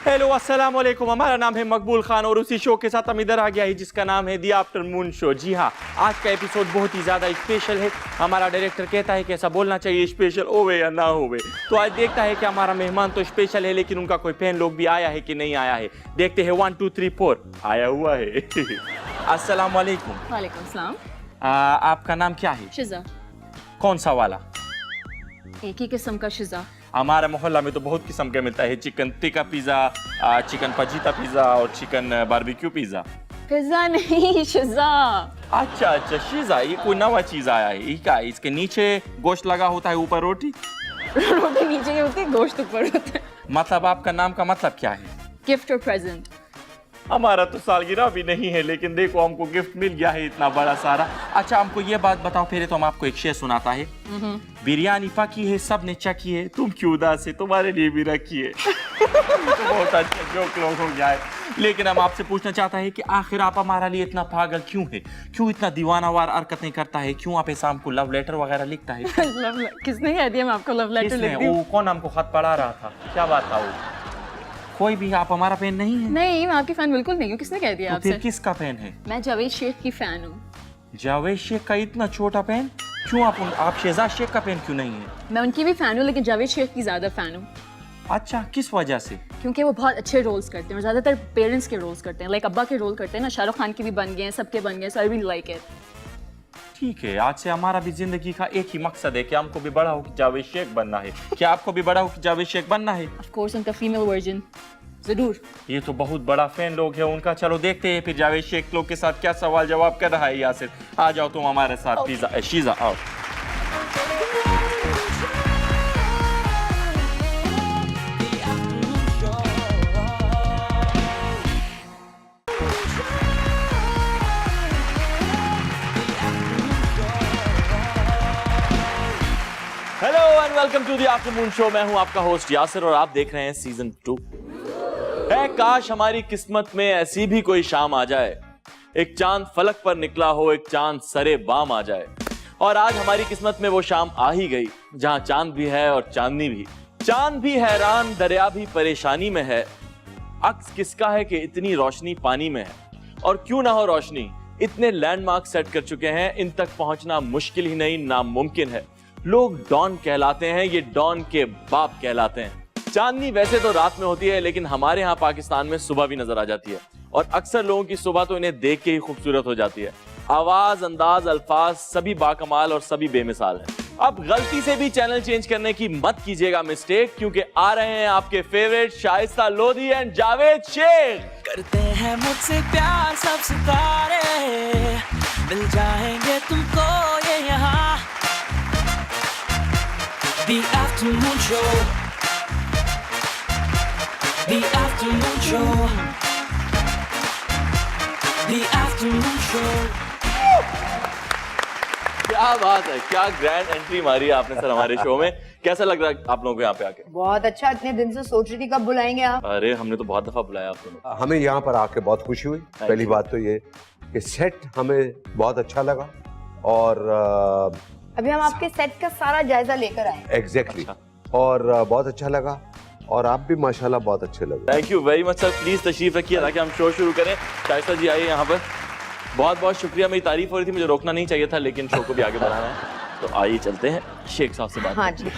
Hello अस्सलाम वालेकुम। हमारा नाम है मकबूल खान और उसी शो के साथ हम इधर आ गया है जिसका नाम है दी आफ्टरनून शो। जी हाँ, आज का एपिसोड बहुत ही ज़्यादा स्पेशल है। हमारा डायरेक्टर कहता है कि ऐसा बोलना चाहिए स्पेशल होवे या ना होवे। तो आज देखता है कि हमारा मेहमान तो स्पेशल है लेकिन उनका कोई फैन लोग भी आया है कि नहीं आया है। देखते हैं 1 2 3 4 आया हुआ है। अस्सलाम वालेकुम। वालेकुम सलाम। आपका नाम क्या है? शिजा। कौन सा वाला? एक ही किस्म का शिजा। हमारे मोहल्ला में तो बहुत किस्म का मिलता है। Chicken tikka pizza, chicken fajita pizza और चिकन बारबेक्यू पिज़्ज़ा। पिज्जा नहीं, शिजा। अच्छा अच्छा, शिज़ा, ये कोई नवा चीज़ आया है। ये क्या है? इसके नीचे गोश्त लगा होता है, ऊपर रोटी। रोटी नीचे ही होती है, गोश्त ऊपर होता है। मतलब आपका नाम का मतलब क्या है? गिफ्ट और प्रेजेंट। हमारा तो सालगिरह भी नहीं है लेकिन देखो हमको गिफ्ट मिल गया है इतना बड़ा सारा। अच्छा हमको ये बात बताओ, पहले तो हम आपको एक शेर सुनाता है। बिरयानी पकी है, सब ने चखी है, तुम क्यों उदास है, तुम्हारे लिए भी रखी है। तो बहुत अच्छा जोक लोग हो गया है। लेकिन हम आपसे पूछना चाहता है कि आखिर आप हमारे लिए इतना पागल क्यों है? क्यों इतना दीवानावार हरकतें करता है? क्यों आप ऐसा हमको लव लेटर वगैरह लिखता है? किसने कह दिया मैं आपको लव लेटर लिख दी? वो कौन हमको खत पढ़ा रहा था? क्या बात था वो? कोई भी? आप हमारा फैन नहीं है? नहीं, मैं आपकी फैन बिल्कुल नहीं हूँ। किसने कह दिया तो आपसे? फिर किसका फैन है? मैं जावेद शेख की फैन हूँ। जावेद शेख का इतना छोटा फैन? क्यों आप शहजाद शेख का फैन क्यों नहीं है? मैं उनकी भी फैन हूँ लेकिन जावेद शेख की ज्यादा फैन हूँ। अच्छा, किस वजह से? क्योंकि वो बहुत अच्छे रोल्स करते हैं और ज्यादातर पेरेंट्स के रोल्स करते हैं। लाइक अब्बा के रोल करते हैं ना, शाहरुख खान के भी बन गए हैं, सबके बन गए, सो आई रियली लाइक इट। ठीक है, आज से हमारा भी जिंदगी का एक ही मकसद है कि हमको भी बड़ा हो कि जावेद शेख बनना है। क्या आपको भी बड़ा हो कि जावेद शेख बनना है? ऑफ कोर्स, उनका फीमेल वर्जन जरूर। ये तो बहुत बड़ा फैन लोग है उनका। चलो देखते हैं फिर जावेद शेख लोग के साथ क्या सवाल जवाब कर रहा है यासिर। आ जाओ तुम हमारे साथ। पिज़्ज़ा शीज़ा आओ। Hello and welcome to the afternoon show. मैं हूं आपका होस्ट यासिर और आप देख रहे हैं सीजन 2। है काश हमारी किस्मत में ऐसी भी कोई शाम आ जाए, एक चांद फलक पर निकला हो, एक चांद सरे बाम आ जाए। और आज हमारी किस्मत में वो शाम आ ही गई जहां चांद भी है और चांदनी भी। चांद भी हैरान, दरिया भी परेशानी में है। अक्स किसका है कि इतनी रोशनी पानी में है? और क्यों ना हो रोशनी, इतने लैंडमार्क सेट कर चुके हैं, इन तक पहुंचना मुश्किल ही नहीं नामुमकिन है। लोग डॉन कहलाते हैं, ये डॉन के बाप कहलाते हैं। चांदनी वैसे तो रात में होती है लेकिन हमारे यहाँ पाकिस्तान में सुबह भी नजर आ जाती है और अक्सर लोगों की सुबह तो इन्हें देख के ही खूबसूरत हो जाती है। आवाज, अंदाज, अल्फाज सभी बाकमाल और सभी बेमिसाल हैं। अब गलती से भी चैनल चेंज करने की मत कीजिएगा मिस्टेक, क्योंकि आ रहे हैं आपके फेवरेट शाइस्ता लोधी एंड जावेद शेख। करते हैं मुझसे प्यार सब सितारे, मिल जाएंगे तुमको ये यहाँ। The afternoon show, the afternoon show, the afternoon show। क्या बात है, क्या ग्रैंड एंट्री मारी है आपने सर हमारे शो में। कैसा लग रहा है आप लोगों को यहाँ पे आके? बहुत अच्छा। इतने दिन से सोच रही थी कब बुलाएंगे आप। अरे हमने तो बहुत दफा बुलाया आपको। हमें यहाँ पर आके बहुत खुशी हुई। पहली बात तो ये कि सेट हमें बहुत अच्छा लगा और अभी हम आपके सेट का सारा जायजा लेकर आए। एग्जैक्टली और बहुत अच्छा लगा और आप भी माशाल्लाह बहुत अच्छे लगे। Thank you very much sir. Please तशरीफ रखिए ताकि हम शो शुरू करें। शाइस्ता जी आइए यहाँ पर। बहुत बहुत शुक्रिया। मेरी तारीफ हो रही थी, मुझे रोकना नहीं चाहिए था लेकिन शो को भी आगे बढ़ाना है। तो आइए चलते हैं शेख साहब से बात। हाँ जी।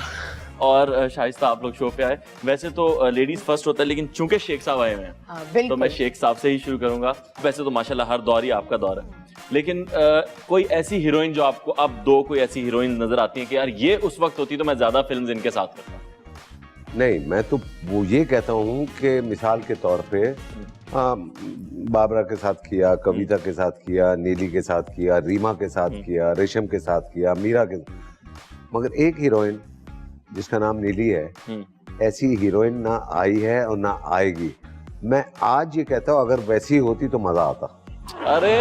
और शाइस्ता आप लोग शो पे आए। वैसे तो लेडीज फर्स्ट होता है लेकिन चूंकि शेख साहब आए हुए हैं तो मैं शेख साहब से ही शुरू करूंगा। वैसे तो माशाल्लाह हर दौर ही आपका दौर है लेकिन कोई ऐसी हीरोइन जो आपको अब दो कोई ऐसी हीरोइन नजर आती है कि यार ये उस वक्त होती तो मैं ज्यादा फिल्म्स इनके साथ करता? नहीं, मैं तो वो ये कहता हूँ कि मिसाल के तौर पे बाबरा के साथ किया, कविता के साथ किया, नीली के साथ किया, रीमा के साथ किया, रेशम के साथ किया, मीरा के, मगर एक हीरोइन जिसका नाम नीली है, ऐसी हीरोइन ना आई है और ना आएगी। मैं आज ये कहता हूँ अगर वैसी होती तो मजा आता। अरे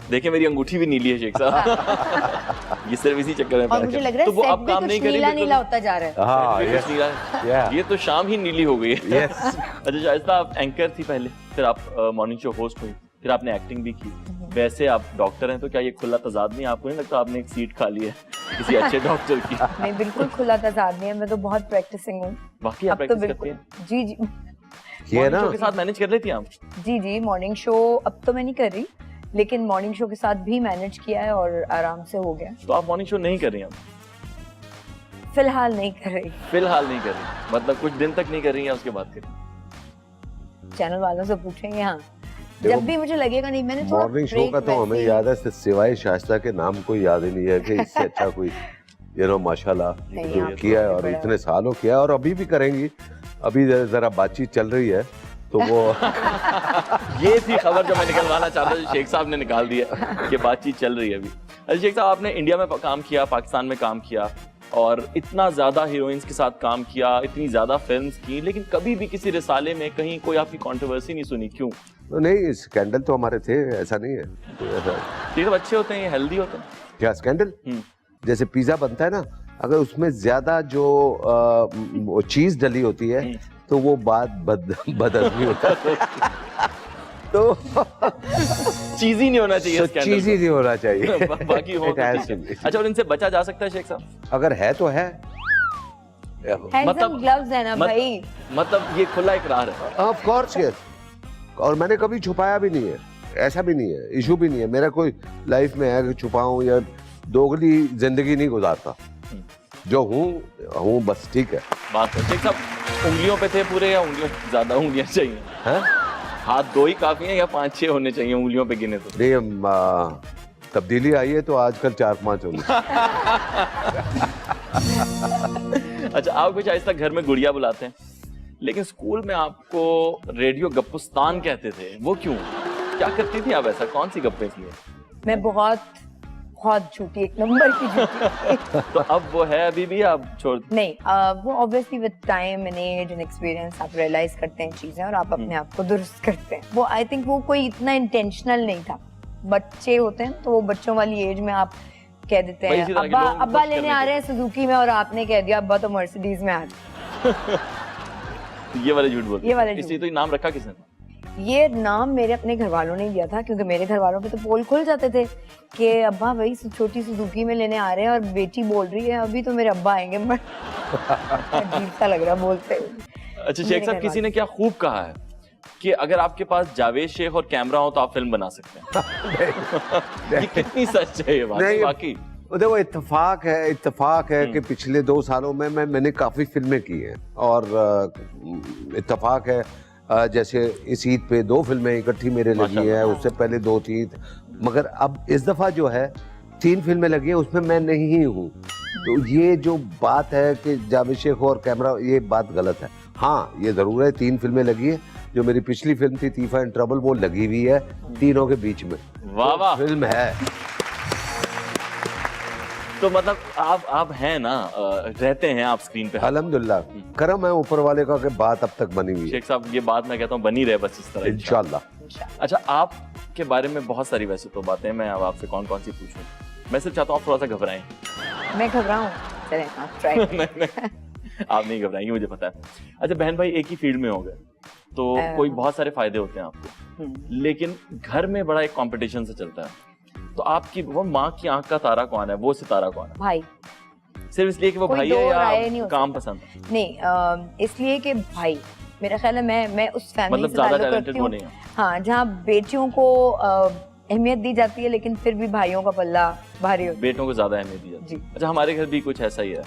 देखिए मेरी अंगूठी भी नीली है शेख साहब। ये सिर्फ इसी चक्कर में और मुझे लग रहा है तो वो सेट अब भी काम कुछ नहीं करेगी नीला तो नीला होता जा रहा है। हाँ, कुछ नीला है। Yeah. ये तो शाम ही नीली हो गई है। Yes. अच्छा शाइस्ता, आप एंकर थी पहले, फिर आप मॉर्निंग शो होस्ट हुई, फिर आपने एक्टिंग भी की। वैसे आप डॉक्टर हैं तो क्या ये खुला तजाद नहीं, आपको नहीं लगता आपने एक सीट खा ली है किसी अच्छे डॉक्टर की? नहीं, बिल्कुल खुला तजाद नहीं है, मैं तो बहुत प्रैक्टिसिंग हूँ। बाकी आप अब तो प्रैक्टिस करती बिल्कुल हैं? जी जी ये ना मॉर्निंग शो के साथ मैनेज कर लेती हैं आप? जी जी, मॉर्निंग शो अब तो मैं नहीं कर रही, लेकिन मॉर्निंग शो के साथ भी मैनेज किया है और आराम से हो गया। तो आप मॉर्निंग शो नहीं कर रही हैं? फिलहाल नहीं कर रही, फिलहाल नहीं कर रही, मतलब कुछ दिन तक नहीं कर रही हैं, उसके बाद कर? चैनल वालों से पूछेंगे। हाँ, देखो, जब भी मुझे लगेगा नहीं, मैंने थोड़ा मॉर्निंग शो break का तो वैसे हमें ही- याद है, सिवाय शाइस्ता के नाम कोई याद ही नहीं है कि इससे अच्छा कोई माशाल्लाह नहीं, जो आप किया है तो और बड़ा- इतने सालों किया और अभी भी करेंगी। अभी जरा बातचीत चल रही है तो वो ये थी खबर जो मैं निकलवाना चाहता था, शेख साहब ने निकाल दिया कि बातचीत चल रही है अभी। अच्छा शेख साहब, आपने इंडिया में काम किया, पाकिस्तान में काम किया और इतना ज्यादा हीरोइंस के साथ काम किया, इतनी ज्यादा फिल्म्स की, लेकिन कभी भी किसी रिसाले में कहीं कोई आपकी कंट्रोवर्सी नहीं सुनी, क्यों? तो नहीं, स्कैंडल तो हमारे थे, ऐसा नहीं है कोई ऐसा। ये सब अच्छे होते हैं, ये हेल्दी होते हैं। क्या स्कैंडल? जैसे पिज्जा बनता है ना, अगर उसमें ज्यादा जो चीज डली होती है तो वो बात बदहजमी होता है। तो चीज ही नहीं होना चाहिए स्कैंडल, चीज ही नहीं होना चाहिए। बाकी हो It तो has ठीक to है। be. अच्छा, और इनसे बचा जा सकता है शेख साहब? अगर है तो है। Hands and मतलब- gloves है ना भाई। मतलब ये खुला इकरार है? ऑफ कोर्स यस, और मैंने कभी छुपाया भी नहीं है, ऐसा भी नहीं है, इशू भी नहीं है। मेरा कोई लाइफ में है कि छुपाऊं या दोगली जिंदगी नहीं गुजारता, जो हूँ बस, ठीक है। बात है। शेख साहब, उंगलियों पे थे पूरे या उंगलियों ज्यादा उंगलियां चाहिए? हैं? हाथ 2 ही काफी हैं या 5-6 होने चाहिए उंगलियों पे गिने तो? नहीं, तब्दीली आई है तो आजकल 4-5 होंगे। अच्छा, आप कुछ आज तक घर में गुड़िया बुलाते हैं, लेकिन स्कूल में आपको रेडियो गप्पुस्तान कहते थे, वो क्यों? क्या करती थी आप ऐसा, कौन सी गप्पे थी? मैं बहुत झूठी, एक नंबर की झूठी। तो अब वो है अभी भी, आप छोड़? नहीं, वो obviously with time and age and experience आप रियलाइज करते हैं चीजें और आप अपने आप को दुरुस्त करते हैं। वो आई थिंक वो कोई इतना इंटेंशनल नहीं था। बच्चे होते हैं तो वो बच्चों वाली एज में आप कह देते भाई, हैं इसी तरह के अब्बा लोग अब्बा खुश लेने करने आ के रहे हैं सुजुकी में, और आपने कह दिया अब्बा तो मर्सिडीज में आ रहे। ये वाले झूठ बोलते? ये वाले झूठ। इसलिए तो ये नाम रखा किसने? ये नाम मेरे अपने घर वालों ने दिया था, क्योंकि मेरे घर वालों पे तो पोल खुल जाते थे कि अब्बा भाई छोटी सुजुकी में लेने आ रहे हैं और बेटी बोल रही है अभी तो मेरे अब्बा आएंगे। अजीब सा लग रहा बोलते हुए। अच्छा शेख मेरे साहब, घर किसी ने क्या खूब कहा है कि अगर आपके पास जावेद शेख और कैमरा हो तो आप फिल्म बना सकते हैं। ये कितनी सच है ये बात? नहीं, बाकी देखो, इत्तेफाक है कि पिछले 2 सालों में मैंने काफी फिल्में की हैं और इत्तेफाक है जैसे इस ईद पे 2 फिल्में इकट्ठी मेरे लगी हैं, उससे पहले 2 थी, मगर अब इस दफा जो है 3 फिल्में लगी हैं, उसमें मैं नहीं हूँ। तो ये जो बात है कि जावेद शेख और कैमरा, ये बात गलत है। हाँ, ये जरूर है 3 फिल्में लगी है। जो मेरी पिछली फिल्म थी तीफा एंड ट्रबल, वो लगी हुई है तीनों के बीच में। वाह वाह, फिल्म है। तो मतलब आप हैं ना, रहते हैं आप स्क्रीन पे? अल्हम्दुलिल्लाह, करम है ऊपर वाले का कि बात अब तक बनी हुई है। शेख साहब, ये बात मैं कहता हूँ बनी रहे बस इस तरह इंशाल्लाह। अच्छा, आपके बारे में बहुत सारी वैसे तो बातें, मैं अब आपसे कौन कौन सी पूछूं? मैं सिर्फ चाहता हूँ आप थोड़ा सा घबराएं। मैं घबराऊं? चलें आप ट्राई। नहीं, आप नहीं घबराएंगे, मुझे पता है। अच्छा बहन भाई एक ही फील्ड में हो गए तो कोई बहुत सारे फायदे होते हैं आपको, लेकिन घर में बड़ा एक कंपटीशन से चलता है। तो आपकी वो माँ की आंख का तारा कौन है, वो सितारा कौन है? भाई। सिर्फ इसलिए कि वो कोई भाई दो है राय या नहीं हो काम सकती। पसंद? नहीं, इसलिए कि भाई, मेरा ख्याल है मैं उस फैमिली मतलब से ज्यादा ताल्लुक टैलेंटेड रखती वो हूँ, नहीं है? हाँ, जहाँ बेटियों को अहमियत दी जाती है लेकिन फिर भी भाइयों का पल्ला भारी होता है। बेटों को ज्यादा अहमियत दी जाती जी। है। अच्छा, हमारे घर भी कुछ ऐसा ही है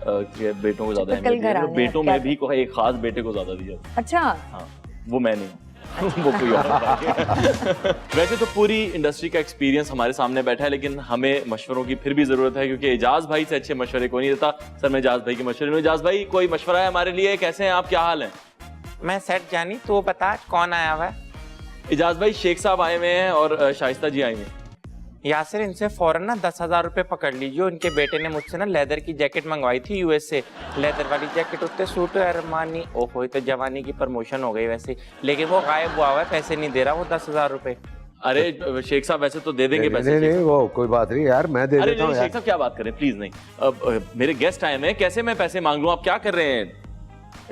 कि बेटों को ज्यादा Typical अहमियत दी जाती है। घराने, बेटों क्या में भी कोई एक खास बेटे को ज्यादा दी जाती है। अच्छा, हाँ, वो मैं नहीं वो कोई और है। वैसे तो पूरी इंडस्ट्री का एक्सपीरियंस हमारे सामने बैठा है, लेकिन हमें मशवरों की फिर भी जरूरत है, क्योंकि एजाज भाई से अच्छे मशवरे कोई नहीं देता। सर, मैं एजाज भाई के मशवरे में, एजाज भाई कोई मशवरा है हमारे लिए? कैसे हैं आप, क्या हाल है? मैं सेट जानी, तो बता कौन आया हुआ है? एजाज भाई, शेख साहब आए हुए हैं और शाइस्ता जी आई हुई हैं। यासिर, इनसे फौरन ना 10,000 रुपए पकड़ लीजिए। उनके बेटे ने मुझसे ना लेदर की जैकेट मंगवाई थी यूएस से, लेदर वाली जैकेट, उत्ते सूट अरमानी। ओहो, तो जवानी की प्रमोशन हो गई वैसे, लेकिन वो गायब हुआ है, पैसे नहीं दे रहा वो 10,000 रुपए। अरे शेख साहब, वैसे तो दे देंगे पैसे। नहीं नहीं, वो कोई बात नहीं यार, मैं दे अरे देता हूँ नहीं शेख यार। साहब, क्या बात करें, प्लीज नहीं। अब मेरे गेस्ट आए हैं, कैसे मैं पैसे मांग लूं? आप क्या कर रहे हैं?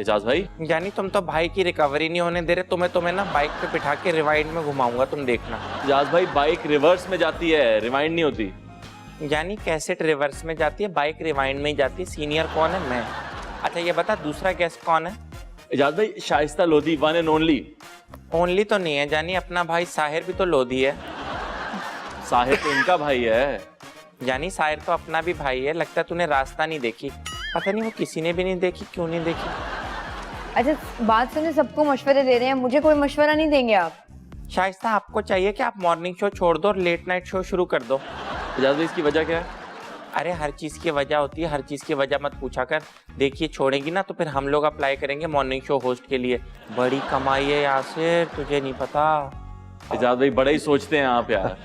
एजाज भाई यानी तुम तो भाई की रिकवरी नहीं होने दे रहे, तुम्हें ना बाइक पे बिठा के रिवाइंड में घुमाऊंगा, तुम देखना। एजाज भाई बाइक रिवर्स में जाती है, रिवाइंड नहीं होती। यानी कैसेट रिवर्स में जाती है, बाइक रिवाइंड में ही जाती है। सीनियर कौन है? मैं। अच्छा ये बता दूसरा गेस्ट कौन है? एजाज भाई Shaista Lodhi, one and only. Only तो नहीं है जानी, अपना भाई साहिर भी तो लोधी है। साहिर तो इनका भाई है। यानी साहिर तो अपना भी भाई है। लगता है तूने रास्ता नहीं देखी। पता नहीं वो किसी ने भी नहीं देखी, क्यों नहीं देखी। अच्छा बात सुने, सबको मशवरे दे रहे हैं, मुझे कोई मशवरा नहीं देंगे आप? शाइस्ता आपको चाहिए कि आप मॉर्निंग शो छोड़ दो और लेट नाइट शो शुरू कर दो। एजाज भाई इसकी वजह क्या है? अरे हर चीज की वजह होती है, हर चीज की वजह मत पूछा कर। देखिए छोड़ेगी ना तो फिर हम लोग अप्लाई करेंगे मॉर्निंग शो होस्ट के लिए। बड़ी कमाई है यासिर, तुझे नहीं पता। एजाज भाई बड़ा ही सोचते हैं आप यार।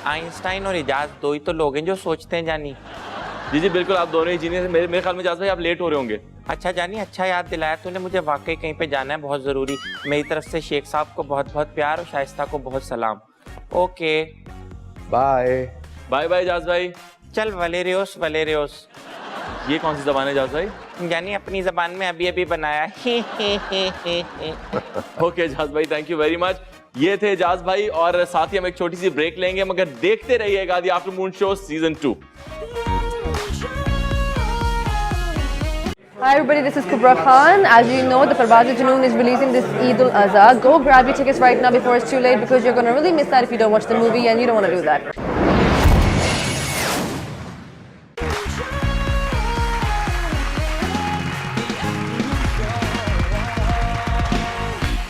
आइंस्टाइन और इजाज दो ही तो लोग हैं जो सोचते हैं जानी। जी जी बिल्कुल, आप दोनों ही जीनियस। मेरे ख्याल में एजाज भाई आप लेट हो रहे होंगे। अच्छा जानी, अच्छा याद दिलाया तूने मुझे, वाकई कहीं पे जाना है बहुत जरूरी। मेरी तरफ से शेख साहब को बहुत बहुत प्यार और शाइस्ता को बहुत सलाम। Okay bye. Bye bye Ejaz भाई। चल वलेरियोस वलेरियोस। ये कौन सी जबान है एजाज भाई? यानी अपनी जबान में अभी अभी बनाया। ओके एजाज भाई, थैंक यू वेरी मच। ये थे एजाज भाई, और साथ ही हम एक छोटी सी ब्रेक लेंगे, मगर देखते रहिएगा the afternoon show season 2। Hi everybody, this is Kubra Khan. As you know, the Parvaz Junoon is releasing this Eid al-Azha. Go grab your tickets right now before it's too late, because you're going to really miss that if you don't watch the movie, and you don't want to do that.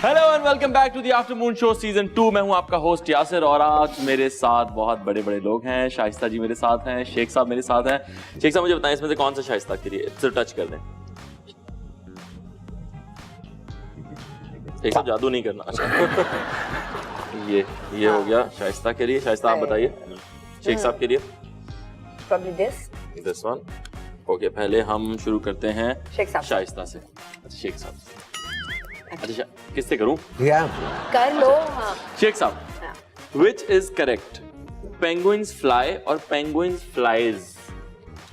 Hello and welcome back to the afternoon show season 2। मैं हूं आपका host Yasir, और आज मेरे साथ बहुत बड़े बड़े लोग हैं। शाइस्ता जी मेरे साथ हैं, शेख साहब मेरे साथ हैं। शेख साहब मुझे बताएं इसमें से कौन सा शाइस्ता के लिए? सिर्फ टच कर दें। शेख साहब जादू नहीं करना। अच्छा ये हो गया शाइस्ता के लिए। शाइस्ता आप बताइए शेख साहब के लिए। Probably this. This one. Okay, पहले हम शुरू करते हैं शेख साहब। शाइस्ता से। अच्छा शेख साहब। अच्छा किससे करूं? कर लो। हाँ। शेख साहब, which is correct? Penguins fly और penguins flies?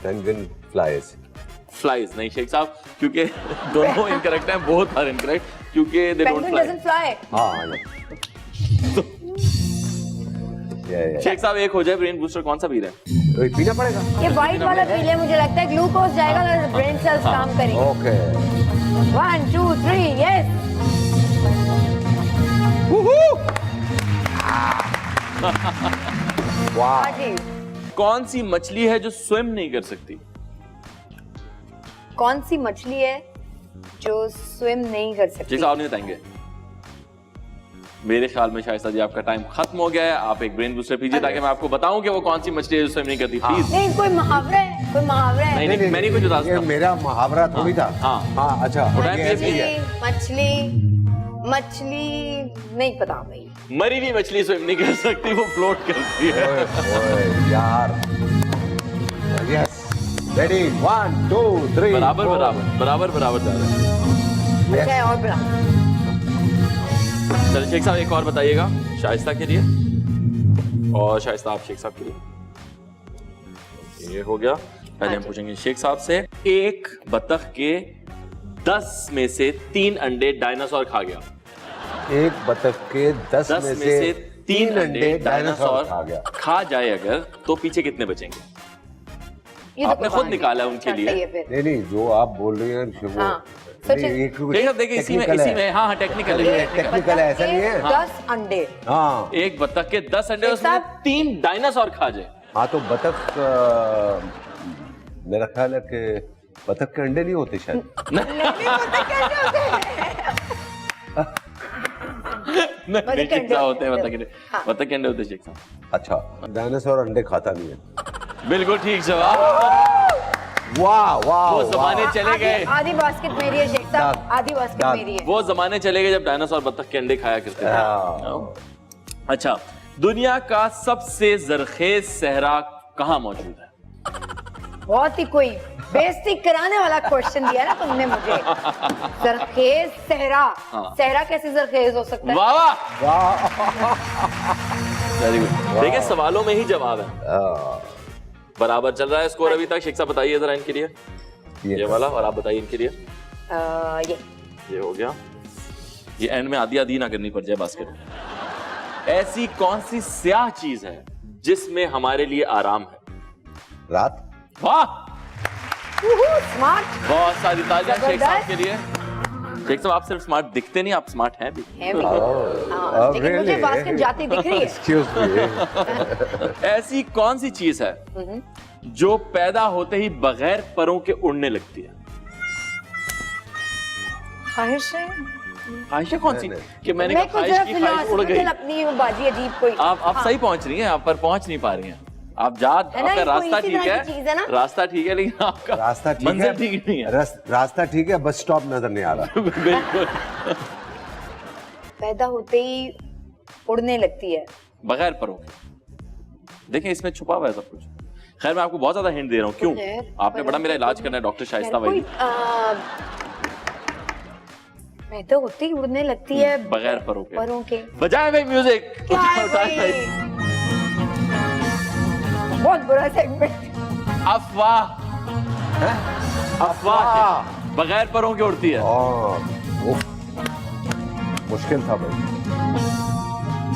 Penguin flies. Flies नहीं शेख साहब, क्योंकि दोनों incorrect हैं, both are incorrect, क्योंकि they don't Penguin fly. doesn't fly. हाँ शेख साहब एक हो जाए, ब्रेन बूस्टर कौन सा पी रहे हैं? तो पीना पड़ेगा। ये व्हाइट वाला पी ले, मुझे लगता है ग्लूकोज जाएगा ना, ब्रेन सेल्स काम करेंगे। ओके। 1 2 3 यस। वाह। जी, कौन सी मछली है जो स्विम नहीं कर सकती? कौन सी मछली है जो स्विम नहीं कर सकती? शेख साहब नहीं बताएंगे। मेरे ख्याल में शायद जी आपका टाइम खत्म हो गया है। आप एक ब्रेन बूस्टर पीजिए ताकि मैं आपको बताऊं कि वो कौन सी मछली है जो स्विम नहीं करती। प्लीज। नहीं, कोई मुहावरा है, कोई मुहावरा है। नहीं मैंने कुछ बता ये मेरा मुहावरा थोड़ी था। हाँ। हाँ अच्छा। उठाए, ये प्लीज, ऐसे ही है। मछली नहीं पता भाई। मरी हुई मछली स्विम नहीं कर सकती, वो फ्लोट करती है। ओए यार। यस। रेडी 1 2 3 बराबर बराबर बराबर बराबर जा रहे हैं। अच्छा है, और बड़ा। चलिए शेख साहब एक और बताइएगा शाइस्ता के लिए, और शाइस्ता आप शेख साहब के लिए। ये हो गया। पहले हम पूछेंगे शेख साहब से। एक बतख के 10 में से 3 अंडे डायनासोर खा गया। एक बतख के 10 में से 3 अंडे डायनासोर खा जाए अगर, तो पीछे कितने बचेंगे? ये तो आपने कोई खुद बात निकाला नहीं। उनके अच्छा, लिए। सही है फिर। नहीं नहीं, जो आप बोल रही हैं वो हाँ, नहीं, सच है। एक देखिए इसी में हाँ टेक्निकल है। टेक्निकल है, ऐसा नहीं है। 10 अंडे। हाँ एक बतख के 10 अंडे, शेख उसमें साहब। 3 डायनासोर खा जाए। हाँ तो बतख मेरा ख्याल है कि बतख के अंडे नहीं होते शायद। नहीं शेख साहब होते हैं बतख के अंडे। हाँ। बतख के अंडे होते हैं शेख साहब। अच्छा, डायनासोर अंडे खाता नहीं है। बिल्कुल ठीक जवाब। वाह वाह। वो जमाने चले गए। आधी बास्केट मेरी है शेख साहब, आधी बास्केट दाद। मेरी है। वो जमाने चले गए जब डायनासोर बतख के अंडे खाया करते थे। अच्छा, दुनिया का सबसे जरखेज सहरा कहाँ मौजूद है? बहुत ही कोई बेइज्जती कराने वाला क्वेश्चन दिया ना तुमने मुझे। जरखेज सहरा। हाँ। सहरा कैसे जरखेज हो सकता है? वाह वाह। Very good. देखिए सवालों में ही जवाब है। बराबर चल रहा है स्कोर अभी तक। शेख साहब बताइए जरा इनके लिए, ये वाला, और आप बताइए इनके लिए। ये हो गया। ये एंड में आधी आधी ना करनी पड़ जाए बास्केट। ऐसी कौन सी स्याह चीज है जिसमें हमारे लिए आराम है? रात। वाह, स्मार्ट बहुत सारी तालियां शेख साहब के लिए। शेख साहब आप सिर्फ स्मार्ट दिखते नहीं, आप स्मार्ट हैं भी। है भी। हाँ, लेकिन मुझे बास्केट जाती दिख रही है। Excuse me। ऐसी कौन सी चीज है जो पैदा होते ही बगैर परों के उड़ने लगती है? ख्वाहिश है। ख्वाहिशें कौन सी? कि मैंने कहा मैं कुछ ख्वाहिश की ख्वाहिश उड़ गई। अपनी बाजी अजीब कोई। आप सही पहुंच रही हैं, आप पर पहुंच नहीं पा रही हैं। आप है ना, आपका ये रास्ता कोई इसी ठीक तरह की चीज़ है ना? है, रास्ता ठीक है, लेकिन आपका रास्ता ठीक मंजिल है, ठीक नहीं है। रास्ता ठीक है, बस स्टॉप नजर नहीं आ रहा। बिल्कुल। पैदा होते ही उड़ने लगती है। बगैर परों के। देखें इसमें छुपा हुआ है सब कुछ। खैर मैं आपको बहुत ज्यादा हिंट दे रहा हूँ। क्यों? आपने बड़ा मेरा इलाज करना है डॉक्टर शाइस्ता भाई। पैदा होते ही उड़ने लगती है बगैर परों के। परों के। बजाए भाई म्यूजिक। क्या है भाई? बहुत बुरा सेगमेंट। अफवाह। अफवाह बगैर परों के उड़ती है। मुश्किल था भाई,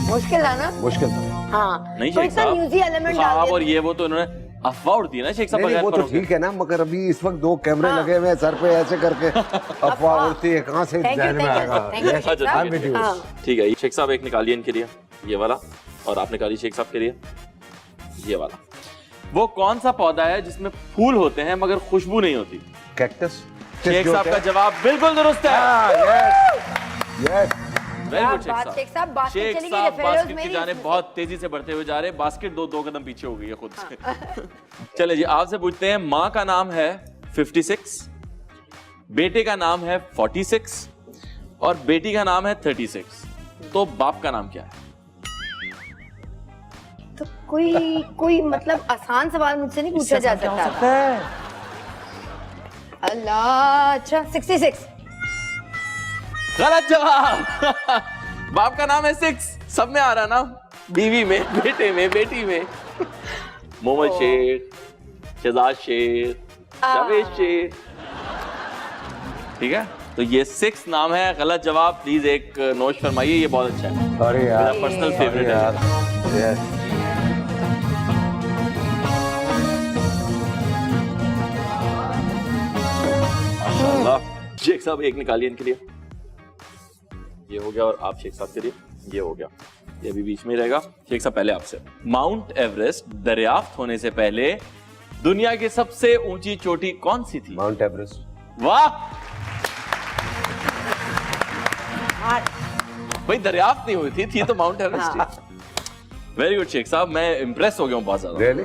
मुश्किल है ना? मुश्किल था। हाँ, नहीं तो शेख इतना साहब, म्यूजिक एलिमेंट डाल ख्वाब दिया। और ये वो तो इन्होंने अफवाह उड़ती है ना शेख साहब नहीं, बगैर वो तो परों के। ठीक है ना, मगर अभी इस वक्त 2 कैमरे लगे हुए हैं सर पे, ऐसे करके अफवाह उड़ती है, कहाँ से Thank you, ध्यान में thank you, आएगा? thank you, Yes, शेख साहब। I'm with you। हाँ। ठीक है, शेख साहब एक निकालिए इनके लिए, ये वाला, और आप निकालिए शेख साहब के लिए ये वाला। वो कौन सा पौधा है जिसमें फूल होते हैं मगर खुशबू नहीं होती? कैक्टस। शेख साहब का जवाब बिल्कुल दुरुस्त है। यस। वेरी गुड शेख बात शेख साहब। साहब, बास्केट शेख चली गई, साहब रेफेरोज बास्केट की मेरी। जाने बहुत तेजी से बढ़ते हुए जा रहे हैं। बास्केट दो कदम पीछे हो गई है खुद से। चले जी, आपसे पूछते हैं, माँ का नाम है 56, बेटे का नाम है 46 और बेटी का नाम है 36, तो बाप का नाम क्या है? तो कोई मतलब आसान सवाल मुझसे नहीं पूछा जा सकता। अल्लाह, अच्छा 66। गलत जवाब। बाप का नाम है 6, सब में आ रहा ना, बीवी में, बेटे में, बेटी में। मोहम्मद शेर, शहजाद शेर, जावेद शेर। ठीक है, तो ये 6 नाम है। गलत जवाब, प्लीज एक नोश फरमाइए, ये बहुत अच्छा है। अरे यार, मेरा पर्सनल अरे फेवरेट यार, है। yes। माशाल्लाह। शेख साहब एक निकालिए इनके लिए, ये हो गया, और आप शेख साहब के लिए ये हो गया, ये भी बीच में ही रहेगा। शेख साहब पहले आपसे, माउंट एवरेस्ट दरियाफ्त होने से पहले दुनिया की सबसे ऊंची चोटी कौन सी थी? Mount Everest. वाह भाई, दरियाफ्त नहीं हुई थी तो माउंट एवरेस्ट थी। वेरी गुड शेख साहब, मैं इंप्रेस हो गया हूँ बहुत ज्यादा। रियली?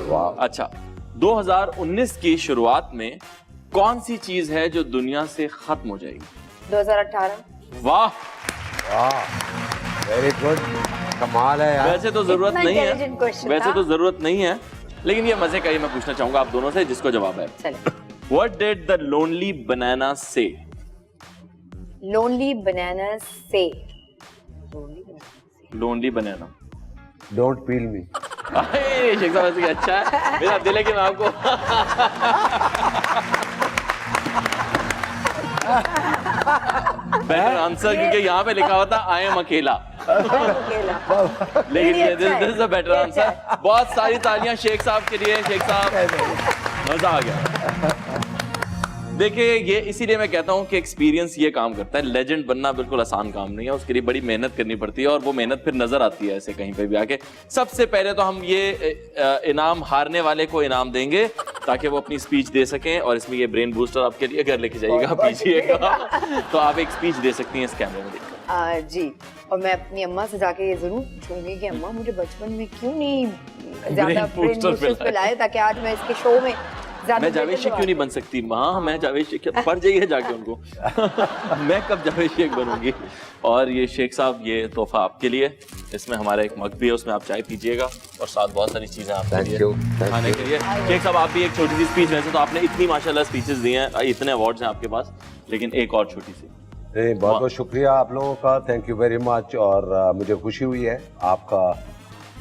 वाह। अच्छा, 2019 की शुरुआत में कौन सी चीज है जो दुनिया से खत्म हो जाएगी? 2018। वाह, वेरी गुड, कमाल है यार। वैसे तो जरूरत इतना नहीं है, intelligent question वैसे था। तो जरूरत नहीं है, लेकिन ये मजे का ही मैं पूछना चाहूंगा आप दोनों से, जिसको जवाब है। चले। What did the lonely banana say? Lonely bananas say। Lonely banana। Don't peel me. शेख साहब वैसे अच्छा है, मेरा दिल है कि मैं आपको बेटर आंसर, क्योंकि यहाँ पे लिखा हुआ था आई एम अकेला, लेकिन ये this is a better answer. बहुत सारी तालियां शेख साहब के लिए। शेख साहब मजा आ गया। देखिए, ये इसीलिए मैं कहता हूँ कि एक्सपीरियंस ये काम करता है। लेजेंड बनना बिल्कुल आसान काम नहीं है, उसके लिए बड़ी मेहनत करनी पड़ती है, और वो मेहनत फिर नजर आती है ऐसे कहीं पे भी आके। सबसे पहले तो हम ये इनाम हारने वाले को इनाम देंगे ताकि वो अपनी स्पीच दे सकें, और इसमें ये ब्रेन बूस्टर आपके लिए घर लेके जाइएगा, पीछिएगा। तो आप एक स्पीच दे सकती हैं इस कैमरे में देखकर। जी, और मैं अपनी अम्मा से जाके ये जरूर पूछूंगी कि अम्मा मुझे बचपन में क्यों नहीं ज्यादा ब्रेन बूस्टर्स पिलाए, ताकि आज मैं इसके शो में मैं जावेद शेख क्यों नहीं बन सकती? हाँ, मैं जावेद शेख पढ़ जाइए जाके उनको। मैं कब जावेद शेख बनूंगी? और ये शेख साहब, ये तोहफा आपके लिए, इसमें हमारा एक मग भी है, उसमें आप चाय पीजिएगा, और साथ बहुत सारी चीजें आपके लिए खाने के लिए। शेख साहब, आप भी एक छोटी सी स्पीच, वैसे तो आपने इतनी माशाल्लाह स्पीचेस दी हैं, इतने अवार्ड्स हैं आपके पास, लेकिन एक और छोटी सी। बहुत बहुत शुक्रिया आप लोगों का, थैंक यू वेरी मच। और मुझे खुशी हुई है आपका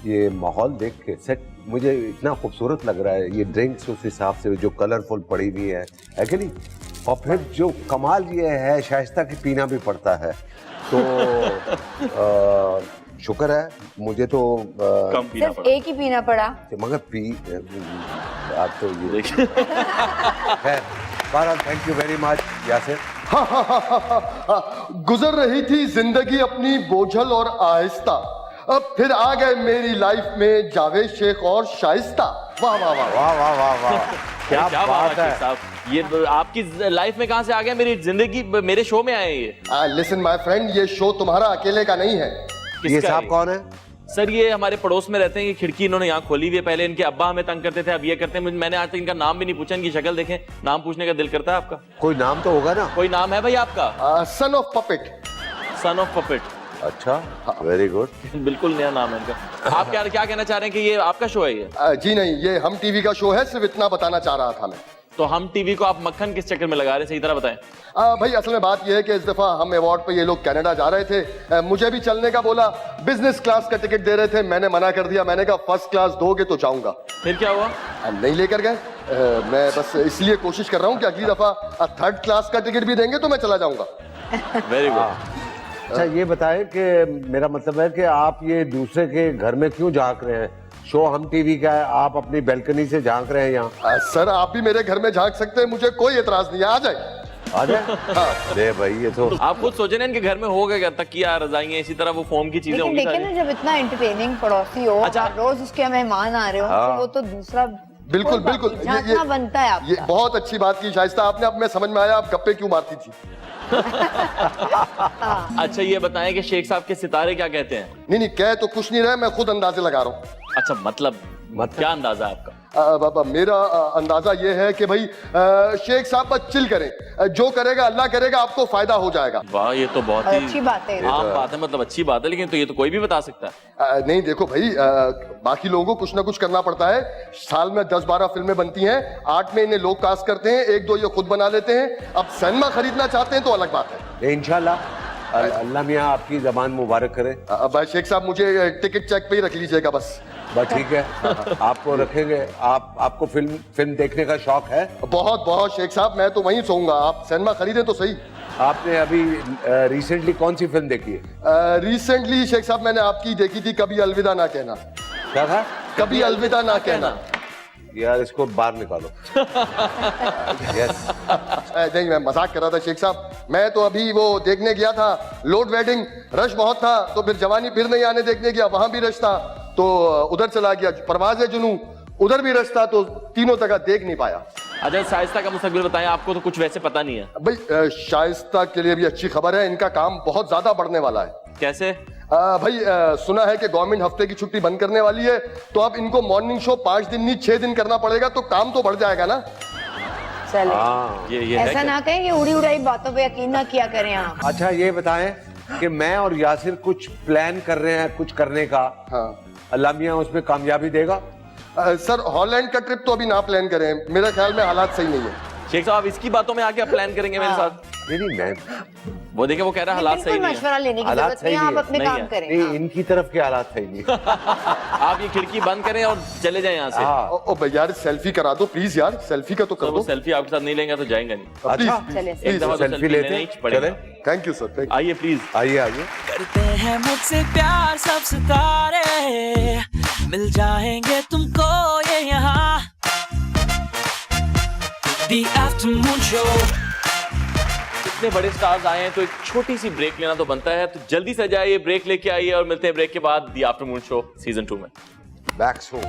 ये माहौल देख के, सेट मुझे इतना खूबसूरत लग रहा है। ये ड्रिंक्स उस हिसाब से जो कलरफुल पड़ी हुई है कि नहीं? और फिर जो कमाल ये है, शाइस्ता की पीना भी पड़ता है, तो शुक्र है मुझे तो कम पीना सिर्फ पड़ा। एक ही पीना पड़ा। मगर आप तो ये देखिए खैर, बहरहाल thank you very much Yasir. गुजर रही थी जिंदगी अपनी बोझल और आहिस्ता, अब फिर आ गए मेरी लाइफ में जावेद शेख और शाइस्ता। वाह वाह वाह वाह वाह वाह वाह, क्या बात है। शेख साहब, ये आपकी लाइफ में कहाँ से आ गया? मेरी जिंदगी, मेरे शो में आए ये? लिसन माय फ्रेंड, ये शो तुम्हारा अकेले का नहीं है। ये किसका साहब है? कौन है? सर ये हमारे पड़ोस में रहते हैं, ये खिड़की इन्होंने यहाँ खोली हुई है। पहले इनके अब्बा हमें तंग करते थे, अब ये करते हैं। मैंने आज तक इनका नाम भी नहीं पूछा, इनकी शक्ल देखें, नाम पूछने का दिल करता है आपका? कोई नाम तो होगा ना? कोई नाम है भाई आपका? Son of puppet. Son of puppet. अच्छा, वेरी गुड। बिल्कुल नया नाम है इनका। आप क्या कहना चाह रहे हैं कि ये आपका शो है ये? जी नहीं, ये हम टीवी का शो है, सिर्फ इतना बताना चाह रहा था मैं। तो हम टीवी को आप मक्खन किस चक्कर में लगा रहे हैं, सही तरह बताएं। भाई असल में बात यह है कि इस दफा हम अवार्ड पे ये लोग कनाडा जा रहे थे, मुझे भी चलने का बोला, बिजनेस क्लास का टिकट दे रहे थे, मैंने मना कर दिया। मैंने कहा फर्स्ट क्लास दोगे तो जाऊंगा। फिर क्या हुआ? नहीं लेकर गए। मैं बस इसलिए कोशिश कर रहा हूँ कि अगली दफा थर्ड क्लास का टिकट भी देंगे तो मैं चला जाऊंगा। Very good. अच्छा ये बताएं कि मेरा मतलब है कि आप ये दूसरे के घर में क्यों झांक रहे हैं? शो हम टीवी का है, आप अपनी बैल्कनी से झांक रहे हैं यहाँ। सर आप भी मेरे घर में झांक सकते हैं, मुझे कोई एतराज नहीं है, आ जाए। आ जाए। दे भाई, ये तो आप खुद सोचे ना इनके घर में होगा क्या, तकिया रजाइयां, इसी तरह वो फोम की चीजें लेकिन होंगी देखिए ना, सारी। जब इतना एंटरटेनिंग पड़ोसी हो अच्छा। और रोज उसके मेहमान आ रहे हो, तो वो तो दूसरा बिल्कुल कोई बात बिल्कुल, नहीं, झांकना बनता है ये आपका। बहुत अच्छी बात की शाइस्ता आपने। अब मैं समझ में आया आप गप्पे क्यों मारती थी। अच्छा ये बताएं कि शेख साहब के सितारे क्या कहते हैं? नहीं कह तो कुछ नहीं रहे, मैं खुद अंदाजे लगा रहा हूँ। अच्छा मतलब क्या अंदाजा है आपका? बाबा मेरा अंदाजा ये है कि भाई शेख साहब बस चिल करें, जो करेगा अल्लाह करेगा, आपको फायदा हो जाएगा। वाह ये तो बहुत ही अच्छी बात है। आम बात है, मतलब अच्छी बात है, लेकिन तो ये तो कोई भी बता सकता है। नहीं देखो भाई, बाकी लोगों को कुछ ना कुछ करना पड़ता है। साल में 10-12 फिल्में बनती हैं, 8 में इन्हें लोग कास्ट करते हैं, 1-2 ये खुद बना लेते हैं। अब सिनेमा खरीदना चाहते हैं तो अलग बात है। इंशाल्लाह अल्लाह मियाँ आपकी जबान मुबारक करे। भाई शेख साहब मुझे टिकट चेक पे ही रख लीजिएगा बस। ठीक है, आपको रखेंगे। आपको फिल्म देखने का शौक है? बहुत बहुत शेख साहब, मैं तो वहीं सोऊंगा, आप सिनेमा खरीदें तो सही। आपने अभी रिसेंटली कौन सी फिल्म देखी है? रिसेंटली शेख साहब मैंने आपकी देखी थी, कभी अलविदा ना कहना। क्या था? कभी अलविदा ना कहना। यार इसको बाहर निकालो। यस। नहीं मैं मजाक कर रहा था शेख साहब। मैं तो अभी वो देखने गया था, लोड वेडिंग, रश बहुत था, तो फिर जवानी फिर नहीं आने देखने गया, वहां भी रश था, तो उधर चला गया। परवाज़ जुनू, उधर भी रश था, तो तीनों जगह देख नहीं पाया। अच्छा शाइस्ता का मुस्तकबिल बताएं, आपको तो कुछ वैसे पता नहीं है। भाई शाइस्ता के लिए भी अच्छी खबर है, इनका काम बहुत ज्यादा बढ़ने वाला है। कैसे? भाई सुना है कि गवर्नमेंट हफ्ते की छुट्टी बंद करने वाली है, तो अब इनको मॉर्निंग शो 5 दिन नहीं 6 दिन करना पड़ेगा, तो काम तो बढ़ जाएगा ना। चले, ये है ऐसा क्या? ना कहें कि उड़ी उड़ाई बातों पे यकीन ना किया करें आप। अच्छा ये बताएं कि मैं और यासिर कुछ प्लान कर रहे हैं कुछ करने का। हाँ अल्लाह मियाँ उसमें कामयाबी देगा। सर हॉलैंड का ट्रिप तो अभी ना प्लान करें, मेरे ख्याल में हालात सही नहीं है। शेख साहब आप इसकी बातों में आके आप प्लान करेंगे मेरे साथ? नहीं मैं वो देखे वो कह रहा है हालात सही बिल्कुल नहीं है। मशवरा लेने की हालात जरूरत सही नहीं है, आप नहीं है। अपने नहीं काम है। करें। नहीं, इनकी तरफ के हालात सही नहीं। आप ये खिड़की बंद करें और चले जाएं यहाँ से। हाँ। ओ भाई यार सेल्फी करा दो प्लीज यार, सेल्फी का तो कर तो वो दो। सेल्फी आपके साथ नहीं लेंगे तो जाएंगे नहीं। अच्छा चले, एक दफा तो सेल्फी सेल्फी लेते लेने ही हैं। पड़ेगा। चले थैंक यू सर, थैंक आइए प्लीज। आइए आइए। करते हैं मुझसे प्यार सब सितारे, मिल जाएंगे तुमको ये यहाँ The Afternoon Show। इतने बड़े स्टार्स आए हैं तो एक छोटी सी ब्रेक लेना तो बनता है, तो जल्दी से जाइए ब्रेक लेके आइए और मिलते हैं ब्रेक के बाद दी आफ्टरनून शो सीजन 2 में। Back show.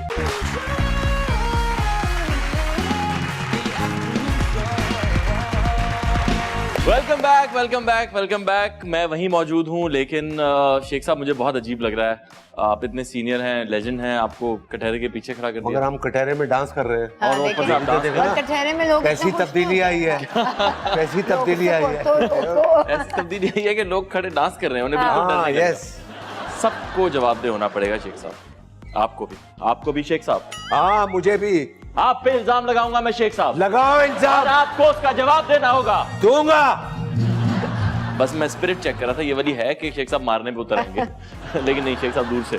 Welcome back welcome back welcome back. मैं वहीं मौजूद हूं, लेकिन शेख साहब मुझे बहुत अजीब लग रहा है। आप इतने सीनियर हैं, लेजेंड हैं, आपको कटहरे के पीछे खड़ा कर मगर दिया। हम कटहरे में डांस कर रहे हैं। हाँ, और वो देखें। ऊपर से आप डांस देखो और ना, कटहरे में लोग कैसी इतना खुश तब्दीली हैं। आई है। कैसी तब्दीली आई है। तो ऐसी तब्दीली आई है कि लोग खड़े डांस कर रहे हैं, उन्हें बिल्कुल डर हाँ नहीं लग रहा। यस। सबको जवाबदेह होना पड़ेगा शेख साहब, आपको भी शेख साहब। हाँ मुझे भी। आप पे इल्जाम लगाऊंगा मैं शेख साहब, लगाओ और इंसान। आपको उसका जवाब देना होगा। दूंगा। बस मैं स्पिरिट चेक कर रहा था, ये वाली है कि शेख साहब मारने पे उतर आएंगे। लेकिन नहीं शेख साहब दूर से।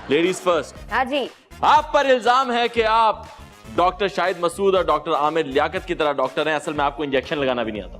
Ladies first. हाँ जी। आप पर इल्जाम है कि आप डॉक्टर शाहिद मसूद और डॉक्टर आमिर लियाकत की तरह डॉक्टर हैं, असल में आपको इंजेक्शन लगाना भी नहीं आता।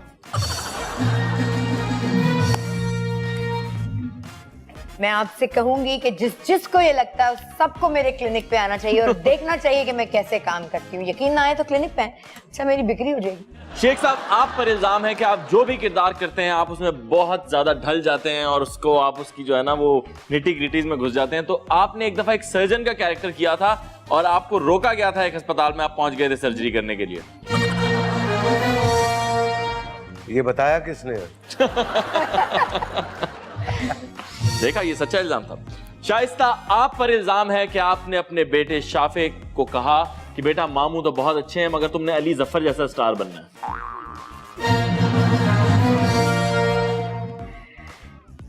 मैं आपसे कहूंगी कि जिसको ये लगता है सबको मेरे क्लिनिक पे आना चाहिए और देखना चाहिए कि मैं कैसे काम करती हूँ। यकीन ना आए तो क्लिनिक पे आए, अच्छा मेरी बिक्री हो जाएगी। शेख साहब, आप पर इल्जाम है कि आप जो भी किरदार करते हैं आप उसमें बहुत ज्यादा ढल जाते हैं और उसको आप उसकी जो है ना वो निटी ग्रिटीज में घुस जाते हैं। तो आपने एक दफा एक सर्जन का कैरेक्टर किया था और आपको रोका गया था एक अस्पताल में, आप पहुंच गए थे सर्जरी करने के लिए। ये बताया किसने? देखा, ये सच्चा इल्जाम था। शाइस्ता, आप पर इल्जाम है कि आपने अपने बेटे शाफे को कहा कि बेटा मामू तो बहुत अच्छे हैं मगर तुमने अली जफर जैसा स्टार बनना है।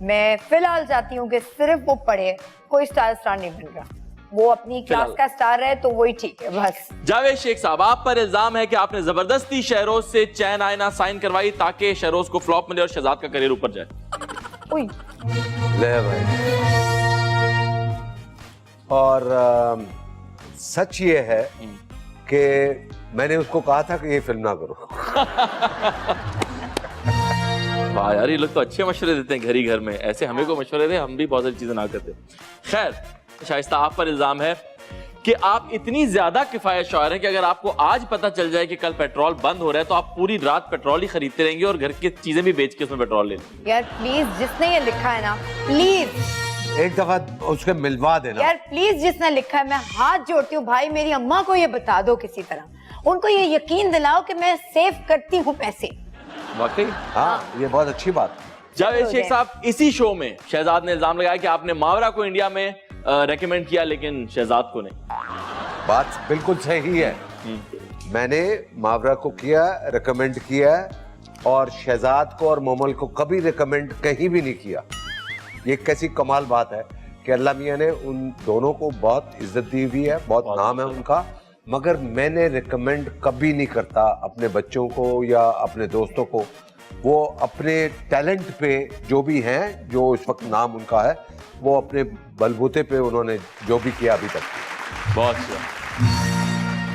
मैं फिलहाल चाहती हूँ कि सिर्फ वो पढ़े, कोई स्टार नहीं बन रहा, वो अपनी क्लास का स्टार है तो वही ठीक है बस। जावेद शेख साहब, आप पर इल्जाम है कि आपने जबरदस्ती शहरोज से चैन आईना साइन करवाई ताकि शहरोज को फ्लॉप मिले और शहजाद का करियर ऊपर जाए। उई। ले भाई, और सच ये है कि मैंने उसको कहा था कि ये फिल्म ना करो। वाह यार, ये लोग तो अच्छे मशवरे देते हैं घर ही घर में, ऐसे हमें को मशवरे दे, हम भी बहुत सारी चीजें ना करते। खैर शाइस्ता, आप पर इल्जाम है कि आप इतनी ज्यादा किफायत शौहर हैं कि अगर आपको आज पता चल जाए कि कल पेट्रोल बंद हो रहा है तो आप पूरी रात पेट्रोल ही खरीदते रहेंगे और घर की चीजें भी बेच के उसमें पेट्रोल ले लेंगे। यार प्लीज, जिसने ये लिखा है ना, प्लीज एक दफा उसके मिलवा देना यार, प्लीज जिसने लिखा है, मैं हाथ जोड़ती हूँ भाई, मेरी अम्मा को ये बता दो किसी तरह, उनको ये यकीन दिलाओ कि मैं सेव करती हूँ पैसे। वाकई हाँ, ये बहुत अच्छी बात। जावेद शेख साहब, इसी शो में शहजाद ने इल्जाम लगाया कि आपने मावरा को इंडिया में रेकमेंड किया लेकिन शहजाद को नहीं। बात बिल्कुल सही है, मैंने मावरा को किया, रिकमेंड किया, और शहजाद को और मोमल को कभी रिकमेंड कहीं भी नहीं किया। ये कैसी कमाल बात है कि अल्लाह मियां ने उन दोनों को बहुत इज्जत दी हुई है, बहुत नाम है उनका, मगर मैंने रिकमेंड कभी नहीं करता अपने बच्चों को या अपने दोस्तों को। वो अपने टैलेंट पे जो भी हैं, जो इस वक्त नाम उनका है, वो अपने बलबूते पे उन्होंने जो भी किया अभी तक। बहुत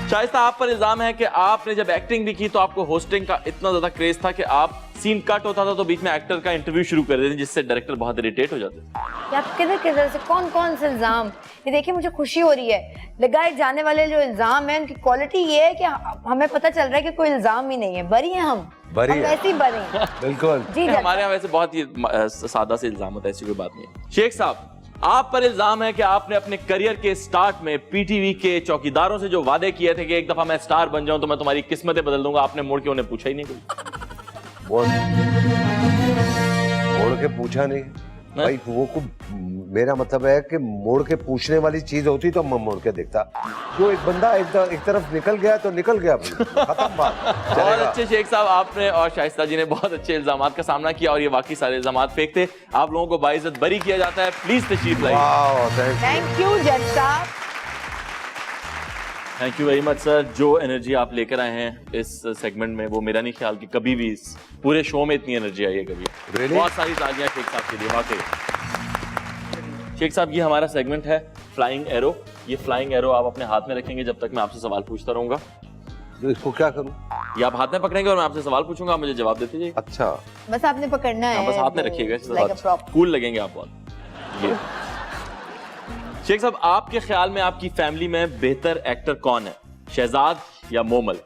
शाइस्ता, आप पर इल्जाम है कि आपने जब एक्टिंग भी की तो आपको होस्टिंग का इतना ज्यादा क्रेज था कि आप सीन कट होता था तो बीच में एक्टर का इंटरव्यू शुरू कर देते जिससे डायरेक्टर बहुत इरिटेट हो जाते। आप किधर किधर से कौन से इल्जाम, ये देखिए मुझे खुशी हो रही है, लगाए जाने वाले जो इल्जाम है उनकी क्वालिटी ये है कि हमें पता चल रहा है कि कोई इल्जाम ही नहीं है, बरी है हम, वैसे ही बरी हैं। बिल्कुल जी, हमारे यहाँ वैसे बहुत ही सादा से इल्जाम होता है, ऐसी कोई बात नहीं है। शेख साहब, आप पर इल्जाम है कि आपने अपने करियर के स्टार्ट में पीटीवी के चौकीदारों से जो वादे किए थे कि एक दफा मैं स्टार बन जाऊं तो मैं तुम्हारी किस्मतें बदल दूंगा, आपने मुड़ के उन्हें पूछा ही नहीं कोई। मोड़ के पूछा नहीं भाई, वो को मेरा मतलब है कि मोड़ के पूछने वाली चीज होती तो मैं मोड़ के देखता। जो एक बंदा एक तरफ निकल गया तो निकल गया, खत्म बात। बहुत अच्छे शेख साहब, आपने और शाइस्ता जी ने बहुत अच्छे इल्जामात का सामना किया और ये वाकई सारे इल्जामात फेक थे। आप लोगों को बाइज्जत बरी किया जाता है, प्लीज तशरीफ लाइए। थैंक यू जज साहब। Thank you very much sir. जो एनर्जी आप लेकर आए हैं इस सेगमेंट में, वो मेरा नहीं ख्याल कि कभी भी इस पूरे शो में इतनी एनर्जी आई है कभी। Really? बहुत सारी तालियां शेख साहब के लिए, वाकई। शेख साहब, ये हमारा सेगमेंट है फ्लाइंग एरो। ये फ्लाइंग एरो आप अपने हाथ में रखेंगे जब तक मैं आपसे सवाल पूछता रहूंगा। तो इसको क्या करूं? ये आप हाथ में पकड़ेंगे और मैं आपसे सवाल पूछूंगा, आप मुझे जवाब देते जाइए। अच्छा, बस आपने पकड़ना है, बस हाथ में रखिएगा, कूल लगेंगे आप बहुत। ये शेख साहब, आपके ख्याल में आपकी फैमिली में बेहतर एक्टर कौन है, शहजाद या मोमल?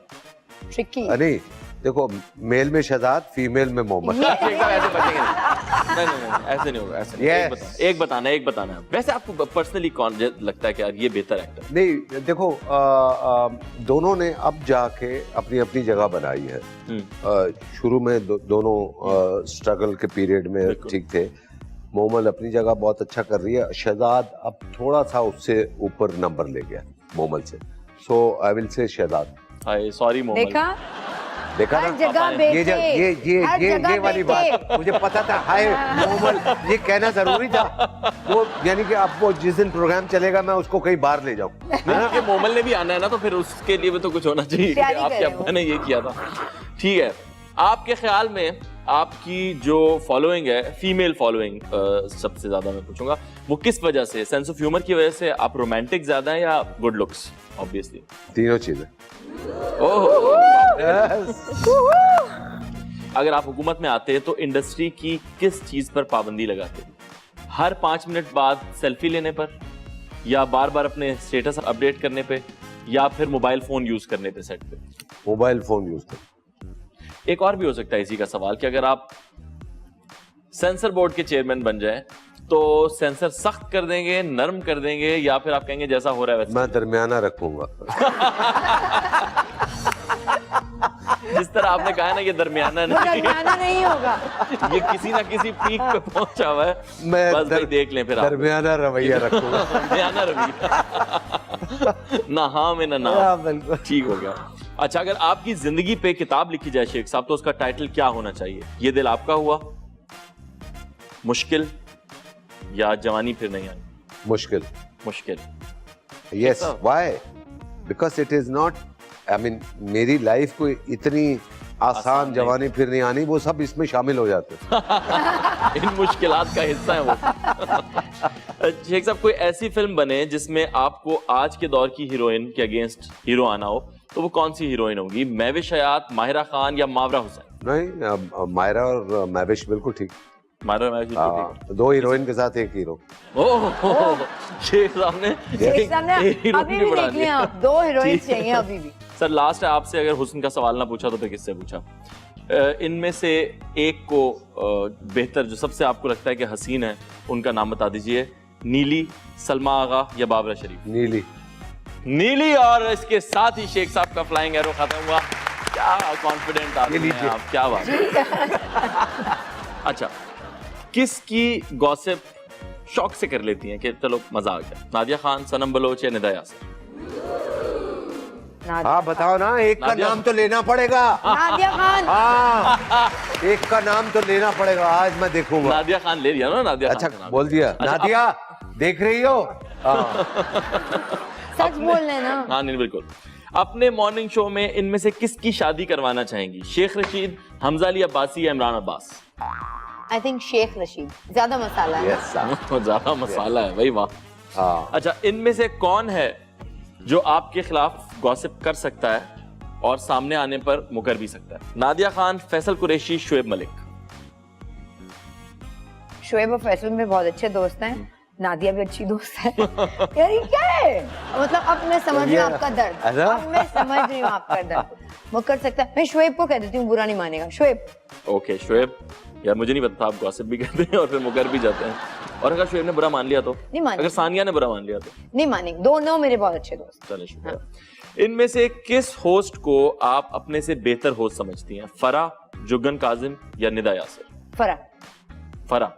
ट्रिकी। अरे देखो, मेल में शहजाद, फीमेल में मोमल। शेख साहब ऐसे बचेंगे नहीं, ऐसे नहीं होगा, ऐसे नहीं। Yes. एक बताना है। वैसे आपको पर्सनली कौन लगता है कि यार ये बेहतर एक्टर? नहीं, देखो दोनों ने अब जाके अपनी अपनी जगह बनाई है। शुरू में दोनों स्ट्रगल के पीरियड में ठीक थे। मोमल अपनी जगह बहुत अच्छा कर रही है, शहजाद अब थोड़ा सा उससे ऊपर नंबर ले गया मोमल से। सो I will say Shahzad. Sorry Momal. देखा हर ना, जगह बेटे, ये वाली बात मुझे पता था। हाय मोमल, ये कहना जरूरी था। वो यानी कि अब वो जिस दिन प्रोग्राम चलेगा मैं उसको कहीं बाहर ले जाऊं। क्योंकि मोमल ने भी आना है ना, तो फिर उसके लिए भी तो कुछ होना चाहिए। आपके अब्बा ने ये किया था। ठीक है, आपके ख्याल में आपकी जो फॉलोइंग है, फीमेल फॉलोइंग सबसे ज्यादा मैं पूछूंगा, वो किस वजह से? सेंस ऑफ ह्यूमर की वजह से, आप रोमांटिक ज्यादा है, या गुड लुक्स? ऑब्वियसली तीनों चीजें। ओह, अगर आप हुकूमत में आते हैं तो इंडस्ट्री की किस चीज पर पाबंदी लगाते? हर 5 मिनट बाद सेल्फी लेने पर, या बार बार अपने स्टेटस अपडेट करने पे, या फिर मोबाइल फोन यूज करने पे सेट पे? मोबाइल फोन यूज कर। एक और भी हो सकता है इसी का सवाल कि अगर आप सेंसर बोर्ड के चेयरमैन बन जाएं तो सेंसर सख्त कर देंगे, नरम कर देंगे, या फिर आप कहेंगे जैसा हो रहा है वैसा? मैं दरमियाना रखूंगा। जिस तरह आपने कहा ना, ये दरमियाना नहीं, नहीं होगा। ये किसी ना किसी पीक पे पहुंचा हुआ है। मैं बस भाई देख लें फिर आप। दरमियाना रवैया रखूंगा। दरमियाना रवैया, ना हाँ में ना, बिल्कुल ठीक हो गया। अच्छा, अगर आपकी जिंदगी पे किताब लिखी जाए शेख साहब, तो उसका टाइटल क्या होना चाहिए? ये दिल आपका हुआ, मुश्किल, या जवानी फिर नहीं आई? मुश्किल। मुश्किल। Yes, why? Because it is not, I mean मेरी लाइफ को इतनी आसान जवानी फिर नहीं आनी, वो सब इसमें शामिल हो जाते हैं। इन मुश्किलात का हिस्सा है वो। शेख साहब, कोई ऐसी फिल्म बने जिसमें आपको आज के दौर की हीरोइन के अगेंस्ट हीरो आना हो, तो वो कौन सी हीरोइन होगी? महविश हयात, माहिरा खान, या मावरा हुसैन? नहीं, मायरा और महविश बिल्कुल ठीक। माहिरा महविश बिल्कुल ठीक। 2 हीरोइन के साथ 1 हीरो। ओह, शेख साहब ने अभी भी देख लिया आप, 2 हीरोइन चाहिए अभी भी। सर लास्ट है आपसे, अगर हुस्न का सवाल ना पूछा तो फिर किससे पूछा? इनमें से एक को बेहतर, जो सबसे आपको लगता है कि हसीन है, उनका नाम बता दीजिए। नीली, सलमा आगा, या बाबरा शरीफ? नीली। नीली। और इसके साथ ही शेख साहब का फ्लाइंग एरो खत्म हुआ। क्या कॉन्फिडेंट आदमी हैं आप, क्या बात है। अच्छा, किसकी गॉसिप शौक से कर लेती हैं कि चलो मजा आ गया? नादिया खान, सनम बलोच, या निदा यासर? हाँ बताओ ना, एक का नादिया नाम तो लेना पड़ेगा। नादिया खान। हाँ, एक का नाम तो लेना पड़ेगा, आज मैं देखूंगा। नादिया खान ले लिया ना? नादिया अच्छा खान का नाम। बोल दिया। अच्छा, नादिया देख रही हो? सच बोल रहे ना? हाँ नहीं, बिल्कुल। अपने मॉर्निंग शो में इनमें से किसकी शादी करवाना चाहेंगी? शेख रशीद, हमजा अली अब्बासी, या इमरान अब्बास? आई थिंक शेख रशीद, ज्यादा मसाला है। यस ज्यादा मसाला है भाई, वाह। हाँ। अच्छा, इनमें से कौन है जो आपके खिलाफ गॉसिप कर सकता है और सामने आने पर मुकर भी सकता है? नादिया खान, फैसल कुरैशी, शुएब मलिक? शुएब और फैसल में बहुत अच्छे दोस्त हैं, नादिया भी अच्छी दोस्त है। यार ये क्या है? मतलब अब मैं समझ रही हूँ आपका दर्द, अब मैं समझ रही हूँ आपका दर्द। वो कर सकता है। मैं शुएब को कह देती हूँ, बुरा नहीं मानेगा। शुएब। ओके शुएब। यार मुझे नहीं पता, आप गॉसिप भी करते हैं और फिर मुकर भी जाते हैं। और अगर शुएब ने बुरा मान लिया तो? नहीं मानेंगे। अगर सानिया ने बुरा मान लिया तो? नहीं मानेंगे। दोनों मेरे बहुत अच्छे दोस्त। चलिए शुक्रिया। इनमें से किस होस्ट को आप अपने से बेहतर होस्ट समझती हैं? फरा, जुगन काजिम, या निदा यासर? फरा। फरा।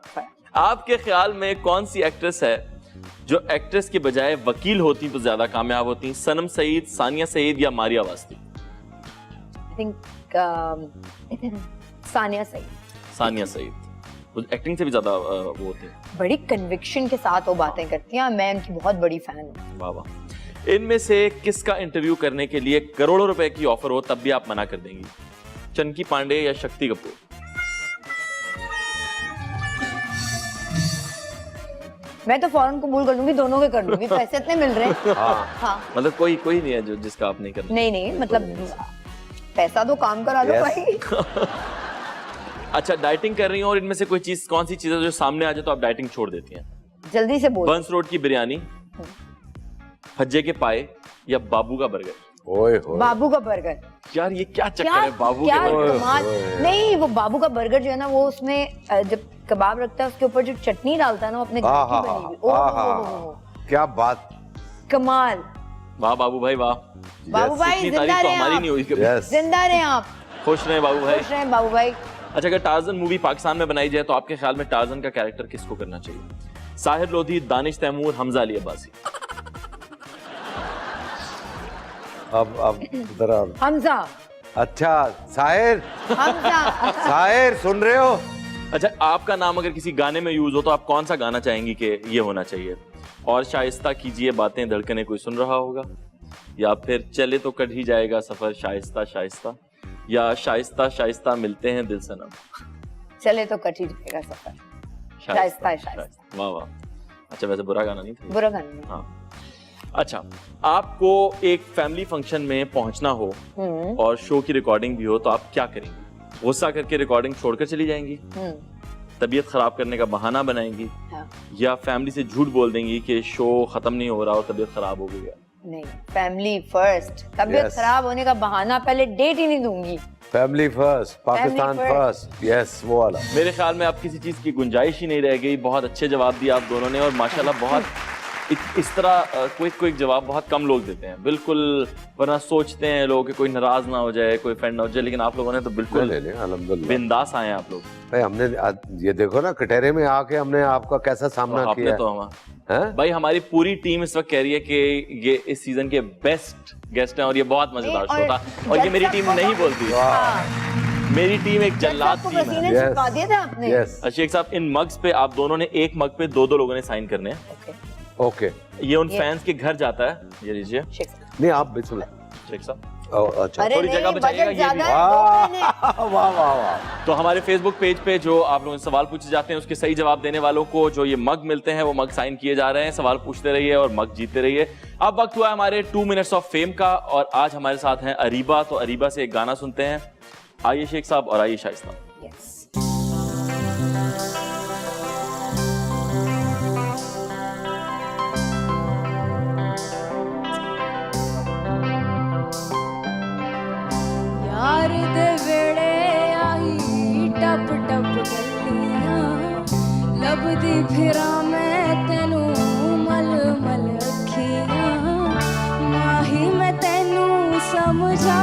आपके ख्याल में कौन सी एक्ट्रेस है जो एक्ट्रेस के बजाय वकील होती तो ज्यादा कामयाब होती? सनम सईद, सानिया सईद, या मारिया वास्ती? I think Sania Saeed. सानिया सईद वो एक्टिंग से भी ज्यादा वो होते हैं। बड़ी कन्विक्शन के साथ वो बातें करती हैं, मैं उनकी बहुत बड़ी फैन हूँ। वाह वाह। इनमें से किसका इंटरव्यू करने के लिए करोड़ों रुपए की ऑफर हो तब भी आप मना कर देंगी? चंकी पांडे या शक्ति कपूर? मैं तो फौरन कबूल कर लूंगी, दोनों के कर लूंगी, पैसे इतने मिल रहे हैं। हाँ। मतलब कोई नहीं है जो जिसका आप नहीं करना? नहीं मतलब पैसा तो काम करा लो भाई। अच्छा, डाइटिंग कर रही हूँ और इनमें से कोई चीज, कौन सी चीज है जो सामने आ जाए तो आप डाइटिंग छोड़ देती हैं? जल्दी से बोल। बंस रोड की बिरयानी, हज्जे के पाए, या बाबू का बर्गर? ओए होए। बाबू का बर्गर। यार ये क्या चक्कर है बाबू क्या के बर्गर? कमाल। नहीं, वो बाबू का बर्गर जो है ना, वो उसमें जब कबाब रखता है उसके ऊपर जो चटनी डालता है ना, वो अपने घर की बनी हुई। ओह क्या बात, कमाल। वाह बाबू भाई वाह। बाबू भाई इतनी जिंदा तारीफ तो रहे हमारी आप। नहीं हुई कभी। जिंदा रहे आप। खुश रहे बाबू भाई। खुश रहे बाबू भाई। अच्छा, अगर टार्जन मूवी पाकिस्तान में बनाई जाए तो आपके ख्याल में टार्जन का कैरेक्टर किसको करना चाहिए? साहिर लोधी, दानिश तैमूर, हमजा अली अब्बासी? अब जरा हमजा। अच्छा साहिर, हमजा। साहिर सुन रहे हो? अच्छा, आपका नाम अगर किसी गाने में यूज हो तो आप कौन सा गाना चाहेंगी कि ये होना चाहिए? और शाइस्ता कीजिए बातें धड़कने कोई सुन रहा होगा, या फिर चले तो कट ही जाएगा सफर शाइस्ता शाइस्ता, या शाइस्ता शाइस्ता मिलते हैं दिल सनम? चले तो कट ही जाएगा सफर। शाइस्ता है, शाइस्ता। वाह वाह। अच्छा वैसे बुरा गाना नहीं था। बुरा गाना नहीं। हाँ। अच्छा, आपको एक फैमिली फंक्शन में पहुंचना हो और शो की रिकॉर्डिंग भी हो तो आप क्या करेंगी? गुस्सा करके रिकॉर्डिंग छोड़कर चली जाएंगी, तबीयत खराब करने का बहाना बनाएंगी, हाँ। या फैमिली से झूठ बोल देंगी कि शो खत्म नहीं हो रहा और तबीयत खराब हो गई है? नहीं, फैमिली फर्स्ट। तबीयत खराब होने का बहाना, पहले डेट ही नहीं दूंगी। Family first, Pakistan Family first, yes वो वाला। मेरे ख्याल में अब किसी चीज की गुंजाइश ही नहीं रह गई। बहुत अच्छे जवाब दिए आप दोनों ने और माशाल्लाह बहुत इस तरह क्विक जवाब बहुत कम लोग देते हैं बिल्कुल, वरना सोचते हैं लोग कि कोई नाराज ना हो जाए, कोई फ्रेंड ना हो जाए, लेकिन आप लोगों ने तो बिल्कुल अल्हम्दुलिल्लाह बिंदास आए हैं आप लोग। भाई हमने ये देखो ना कटहरे में आके हमने आपका कैसा सामना आपने किया तो भाई हमारी पूरी टीम इस वक्त कह रही है कि ये इस सीजन के बेस्ट गेस्ट हैं और ये बहुत मजेदार शो था और ये मेरी टीम नहीं बोलती। मेरी टीम एक जल्लाद टीम है। पसीने छुपा दिए थे आपने। शेख साहब, इन मग्स पे आप दोनों ने एक मग पे दो लोगों ने साइन करने हैं। ओके, ये उन फैंस के घर जाता है, ये लीजिए। नहीं आप बिल्कुल शेख साहब अच्छा थोड़ी जगह बचाइएगा ये भी। वाह वाह वाह। तो हमारे फेसबुक पेज पे जो आप लोगों से सवाल पूछे जाते हैं उसके सही जवाब देने वालों को जो ये मग मिलते हैं वो मग साइन किए जा रहे हैं। सवाल पूछते रहिए और मग जीतते रहिए। अब वक्त हुआ हमारे 2 मिनट्स ऑफ फेम का और आज हमारे साथ हैं अरीबा। तो अरीबा से एक गाना सुनते हैं। आइए शेख साहब और आइए शाइस्ता। यार दे वेड़े आई टप टप गलियां लभदी फिरा मैं तेनू मल मल अखियां माही मैं तेनू समझा